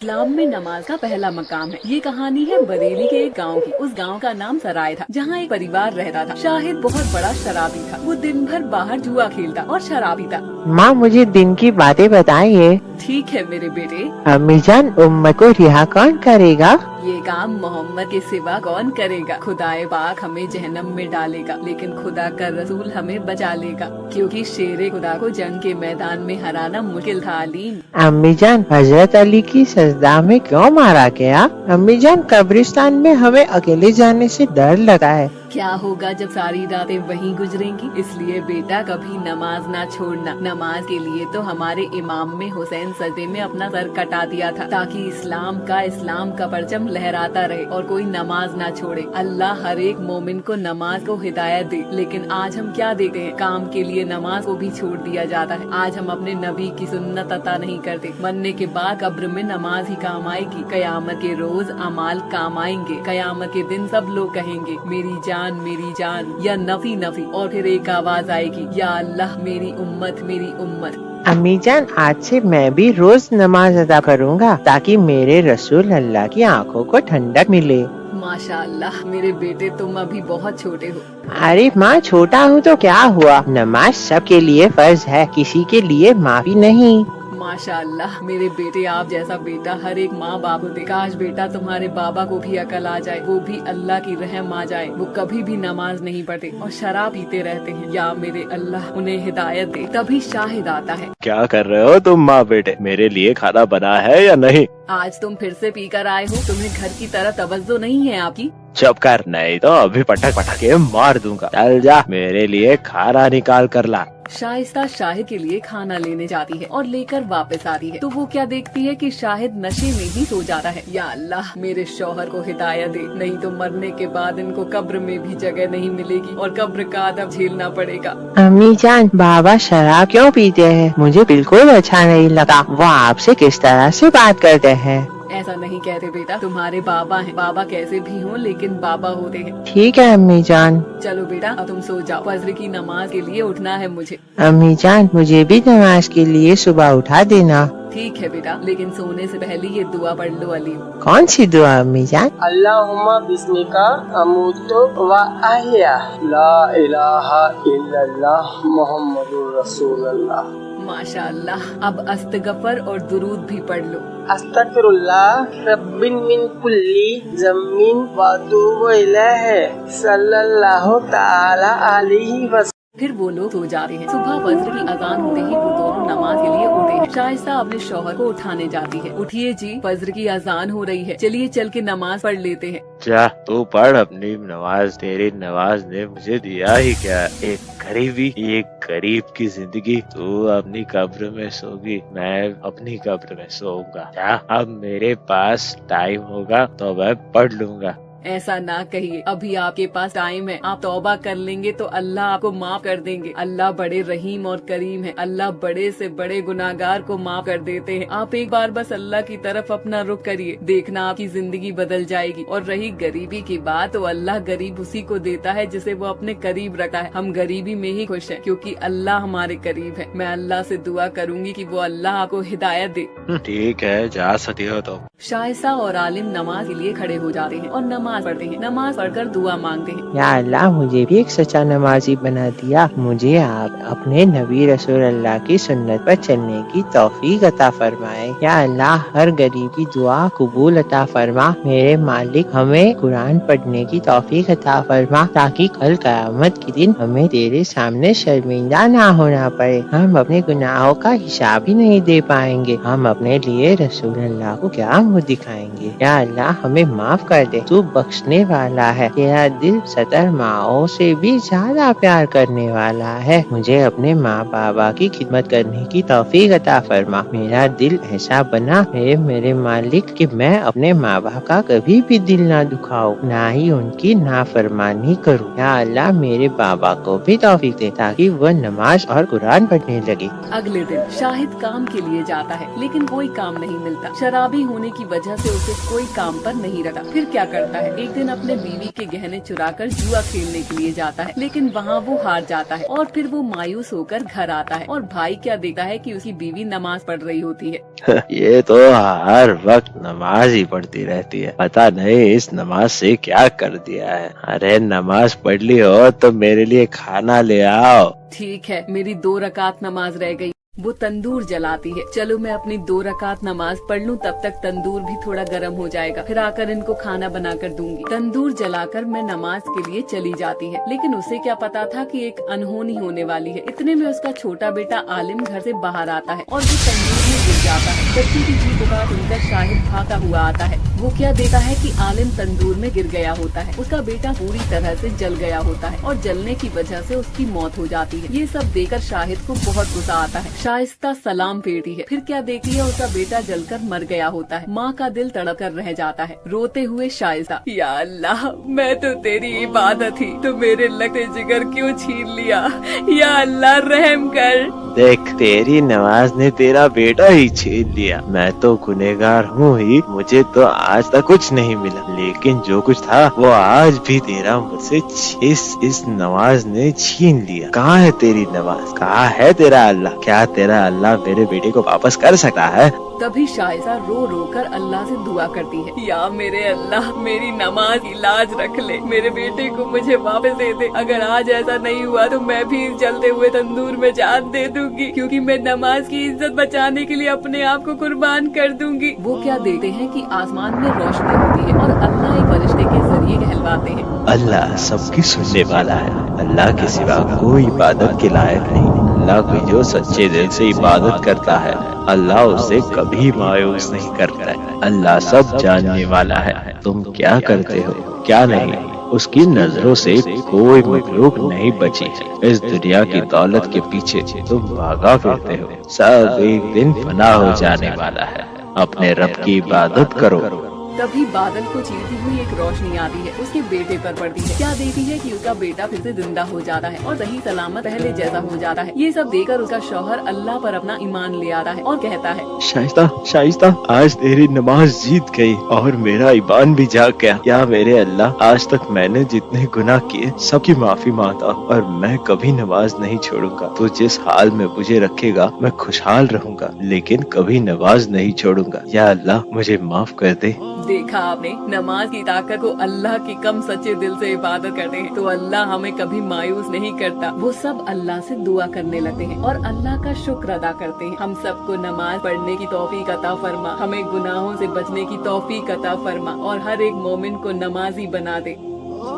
इस्लाम में नमाज का पहला मकाम है। ये कहानी है बरेली के एक गांव की। उस गांव का नाम सराय था, जहाँ एक परिवार रहता था। शाहिद बहुत बड़ा शराबी था। वो दिन भर बाहर जुआ खेलता और शराबी था। माँ, मुझे दिन की बातें बताइए। ठीक है मेरे बेटे। अम्मी जान, उम्मत को रिहा कौन करेगा? ये काम मोहम्मद के सिवा कौन करेगा। खुदाए पाक हमें जहन्नम में डालेगा, लेकिन खुदा का रसूल हमें बचा लेगा, क्योंकि शेरे खुदा को जंग के मैदान में हराना मुश्किल था। अलीम, अम्मी जान, हजरत अली की सजदा में क्यों मारा गया? अम्मी जान, कब्रिस्तान में हमें अकेले जाने से डर लगा है। क्या होगा जब सारी रातें वहीं गुजरेंगी। इसलिए बेटा कभी नमाज ना छोड़ना। नमाज के लिए तो हमारे इमाम में हुसैन सजदे में अपना सर कटा दिया था, ताकि इस्लाम का परचम लहराता रहे और कोई नमाज ना छोड़े। अल्लाह हर एक मोमिन को नमाज को हिदायत दे। लेकिन आज हम क्या देखते हैं, काम के लिए नमाज को भी छोड़ दिया जाता है। आज हम अपने नबी की सुन्नत अता नहीं करते। मरने के बाद कब्र में नमाज ही काम आएगी। कयामत के रोज अमाल काम आएंगे। कयामत के दिन सब लोग कहेंगे मेरी जान या नफी नफी, और फिर एक आवाज आएगी, या अल्लाह मेरी उम्मत। अम्मी जान, आज से मैं भी रोज नमाज अदा करूँगा, ताकि मेरे रसूल अल्लाह की आंखों को ठंडक मिले। माशाअल्लाह मेरे बेटे, तुम अभी बहुत छोटे हो। अरे माँ, छोटा हूँ तो क्या हुआ? नमाज सबके लिए फर्ज है, किसी के लिए माफी नहीं। माशाअल्लाह मेरे बेटे, आप जैसा बेटा हर एक माँ बाप को दे। काश बेटा तुम्हारे बाबा को भी अकल आ जाए, वो भी अल्लाह की रहम आ जाए। वो कभी भी नमाज नहीं पढ़ते और शराब पीते रहते हैं। या मेरे अल्लाह उन्हें हिदायत दे। तभी शाहिद आता है। क्या कर रहे हो तुम माँ बेटे? मेरे लिए खाना बना है या नहीं? आज तुम फिर से पीकर आए हो। तुम्हें घर की तरफ तवज्जो नहीं है आपकी। चुप कर, नहीं तो अभी पटक के मार दूंगा। चल जा, मेरे लिए खाना निकाल कर ला। शाइस्ता शाहिद के लिए खाना लेने जाती है और लेकर वापस आती है, तो वो क्या देखती है कि शाहिद नशे में ही सो जाता है। या अल्लाह मेरे शौहर को हिदायत दे, नहीं तो मरने के बाद इनको कब्र में भी जगह नहीं मिलेगी और कब्र का अदब झेलना पड़ेगा। अम्मी जान, बाबा शराब क्यों पीते हैं? मुझे बिल्कुल अच्छा नहीं लगा। वो आपसे किस तरह से बात करते हैं? ऐसा नहीं कहते बेटा, तुम्हारे बाबा हैं। बाबा कैसे भी हों, लेकिन बाबा होते हैं। ठीक है अम्मी जान। चलो बेटा, अब तुम सो जाओ। फजर की नमाज के लिए उठना है मुझे। अम्मी जान, मुझे भी नमाज के लिए सुबह उठा देना। ठीक है बेटा, लेकिन सोने से पहले ये दुआ पढ़ लो। अली, कौन सी दुआ अम्मी जान? अल्लाहुम्मा बिस्मिका अमूतु व अहया, ला इलाहा इल्लल्लाह मुहम्मदुर रसूलुल्लाह। माशाअल्लाह, अब अस्तगफर और दुरूद भी पढ़ लो। अस्तगफिरुल्लाह रब्बिन मिन कुल्ली ज़म्मिन व अतूबु इलैहि सल्लल्लाहु तआला अलैहि वसल्लम। फिर वो लोग सो जाते हैं। सुबह फजर की अजान होते ही वो दोनों नमाज के लिए उठे हैं। शाइस्ता अपने शौहर को उठाने जाती है। उठिए जी, फजर की अजान हो रही है, चलिए चल के नमाज पढ़ लेते हैं। जा, तू पढ़ अपनी नमाज। तेरी नमाज ने मुझे दिया ही क्या? एक गरीब की जिंदगी। तू अपनी कब्र में सोगी, मैं अपनी कब्र में सोऊंगा। जा, अब मेरे पास टाइम होगा तो मैं पढ़ लूंगा। ऐसा ना कहिए, अभी आपके पास टाइम है। आप तौबा कर लेंगे तो अल्लाह आपको माफ कर देंगे। अल्लाह बड़े रहीम और करीम है। अल्लाह बड़े से बड़े गुनाहगार को माफ कर देते हैं। आप एक बार बस अल्लाह की तरफ अपना रुख करिए, देखना आपकी जिंदगी बदल जाएगी। और रही गरीबी की बात, तो अल्लाह गरीब उसी को देता है जिसे वो अपने करीब रखता है। हम गरीबी में ही खुश हैं, क्योंकि अल्लाह हमारे करीब है। मैं अल्लाह से दुआ करूंगी कि वो अल्लाह आपको हिदायत दे। ठीक है, जा सकती हो तो। शाइस्ता और आलिम नमाज के लिए खड़े हो जाते हैं और नमाज पढ़ते हैं। नमाज पढ़कर दुआ मांगते हैं। या अल्लाह, मुझे भी एक सच्चा नमाजी बना दिया। मुझे आप अपने नबी रसूल अल्लाह की सुन्नत पर चलने की तौफीक अता फरमाए। या अल्लाह, हर गरीब की दुआ कबूल अता फरमा। मेरे मालिक, हमें कुरान पढ़ने की तौफीक अता फरमा, ताकि कल क़यामत के दिन हमें तेरे सामने शर्मिंदा ना होना पड़े। हम अपने गुनाहों का हिसाब ही नहीं दे पाएंगे। हम अपने लिए रसूल अल्लाह को क्या मुँह दिखाएंगे। या अल्लाह, हमें माफ कर दे। तू बख्शने वाला है। तेरा दिल 70 माओं से भी ज्यादा प्यार करने वाला है। मुझे अपने माँ बाबा की खिदमत करने की तौफीक अता फरमा। मेरा दिल ऐसा बना मेरे मालिक कि मैं अपने माँ बाप का कभी भी दिल ना दुखाऊं, ना ही उनकी नाफरमानी करूं। या अल्लाह, मेरे बाबा को भी तौफीक दे, ताकि वह नमाज और कुरान पढ़ने लगे। अगले दिन शाहिद काम के लिए जाता है, लेकिन कोई काम नहीं मिलता। शराबी होने की वजह से उसे कोई काम पर नहीं रखा। फिर क्या करता है, है। एक दिन अपने बीवी के गहने चुराकर जुआ खेलने के लिए जाता है, लेकिन वहाँ वो हार जाता है और फिर वो मायूस होकर घर आता है और भाई क्या देखता है कि उसकी बीवी नमाज पढ़ रही होती है। ये तो हर वक्त नमाज ही पढ़ती रहती है, पता नहीं इस नमाज से क्या कर दिया है। अरे नमाज पढ़ ली हो तो मेरे लिए खाना ले आओ। ठीक है, मेरी 2 रकात नमाज रह गई। वो तंदूर जलाती है। चलो मैं अपनी 2 रकात नमाज पढ़ लूं, तब तक तंदूर भी थोड़ा गर्म हो जाएगा, फिर आकर इनको खाना बनाकर दूंगी। तंदूर जलाकर मैं नमाज के लिए चली जाती है, लेकिन उसे क्या पता था कि एक अनहोनी होने वाली है। इतने में उसका छोटा बेटा आलिम घर से बाहर आता है और वो तंदूर में गिर जाता है। बच्ची की जी पुकार सुनकर शाहिद भागा हुआ आता है। वो क्या देखता है कि आलिम तंदूर में गिर गया होता है। उसका बेटा पूरी तरह से जल गया होता है और जलने की वजह से उसकी मौत हो जाती है। ये सब देखकर शाहिद को बहुत गुस्सा आता है। शाइस्ता सलाम फेरती है, फिर क्या देखती है उसका बेटा जलकर मर गया होता है। माँ का दिल तड़प कर रह जाता है। रोते हुए शाइस्ता, या अल्लाह, मैं तो तेरी इबादत थी, तो मेरे लगे जिगर क्यों छीन लिया? या अल्लाह रहम कर। देख, तेरी नमाज ने तेरा बेटा ही छीन लिया। मैं तो गुनहगार हूँ ही, मुझे तो आज तक कुछ नहीं मिला, लेकिन जो कुछ था वो आज भी तेरा मुझसे इस नमाज ने छीन लिया। कहाँ है तेरी नमाज? कहाँ है तेरा अल्लाह? क्या तेरा अल्लाह मेरे बेटे को वापस कर सकता है? तभी शाइस्ता रो रो कर अल्लाह से दुआ करती है, या मेरे अल्लाह, मेरी नमाज की लाज रख ले, मेरे बेटे को मुझे वापस दे दे। अगर आज ऐसा नहीं हुआ तो मैं भी इस जलते हुए तंदूर में जान दे दूंगी, क्योंकि मैं नमाज की इज्जत बचाने के लिए अपने आप को कुर्बान कर दूंगी। वो क्या देखते हैं कि आसमान में रोशनी होती है और अल्लाह एक फरिश्ते के जरिए कहलवाते हैं। अल्लाह सबकी सुनने वाला है, अल्लाह के सिवा कोई इबादत के लायक नहीं। अल्लाह को जो सच्चे दिल से इबादत करता है, अल्लाह उसे कभी मायूस नहीं करता है। अल्लाह सब जानने वाला है, तुम क्या करते हो क्या नहीं, उसकी नजरों से कोई मखलूक नहीं बची है। इस दुनिया की दौलत के पीछे तुम भागा फिरते हो, सब एक दिन फना हो जाने वाला है। अपने रब की इबादत करो। तभी बादल को चीरती हुई एक रोशनी आती है, उसके बेटे पर पड़ती है। क्या देखती है कि उसका बेटा फिर से जिंदा हो जाता है और सही सलामत पहले जैसा हो जाता है। ये सब देखकर उसका शौहर अल्लाह पर अपना ईमान ले आता है और कहता है, शाइस्ता, आज तेरी नमाज जीत गई और मेरा ईमान भी जाग गया। या मेरे अल्लाह, आज तक मैंने जितने गुनाह किए सबकी माफी मांगता हूँ और मैं कभी नमाज नहीं छोड़ूंगा। तो जिस हाल में मुझे रखेगा मैं खुशहाल रहूंगा, लेकिन कभी नमाज नहीं छोड़ूंगा। या अल्लाह, मुझे माफ कर दे। देखा आपने, नमाज की ताकत को अल्लाह की कम सच्चे दिल से इबादत करते हैं तो अल्लाह हमें कभी मायूस नहीं करता। वो सब अल्लाह से दुआ करने लगते हैं और अल्लाह का शुक्र अदा करते हैं। हम सबको नमाज पढ़ने की तौफीक अता फरमा, हमें गुनाहों से बचने की तौफीक अता फरमा और हर एक मोमिन को नमाजी बना दे।